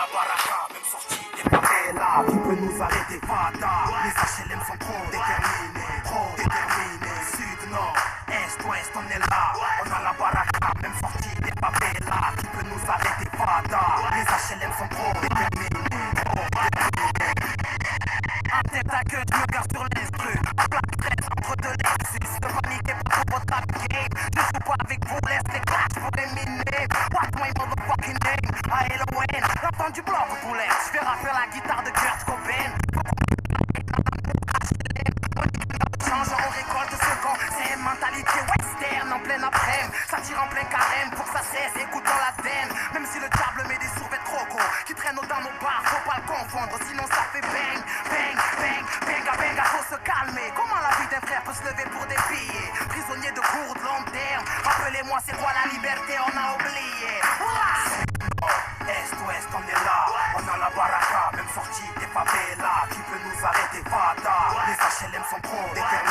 la baraka, même sortie des favelas. Qui peut nous arrêter, Vada? Les HLM sont trop déterminés, trop déterminés. Sud, nord, est, ouest, on est là. On a la baraka, même sortie des favelas. Qui peut nous arrêter, Vada? Les HLM sont trop déterminés, trop déterminés. En tête à queue, je me garde sur l'instru. Plaque 13 entre deux Lexus. Ne paniquez pas pour votre game. Je joue pas avec vous, laisse les clashs pour éliminer. What's my motherfucking name? A-L-O-N, l'enfant du bloc au poulet. Je fais rapper la guitare de Kurt Cobain. Change, on récolte ce qu'on. C'est une mentalité western en plein après-midi. Ça tire en plein carême, pour que ça cesse, écoutons la den. Même si le diable met des survêtements trop gros qui traînent dans nos bars, faut pas le confondre, sinon ça fait bang, bang, bang, benga, benga, faut se calmer. Comment la vie d'un frère peut se lever pour des billets? Prisonnier de court, de long terme. Rappelez-moi c'est quoi la liberté, on a oublié. Est, ouest, on est là. On a la baraka, même sortie des favelas. Qui peut nous arrêter, Vada? Les HLM sont trop déterminés.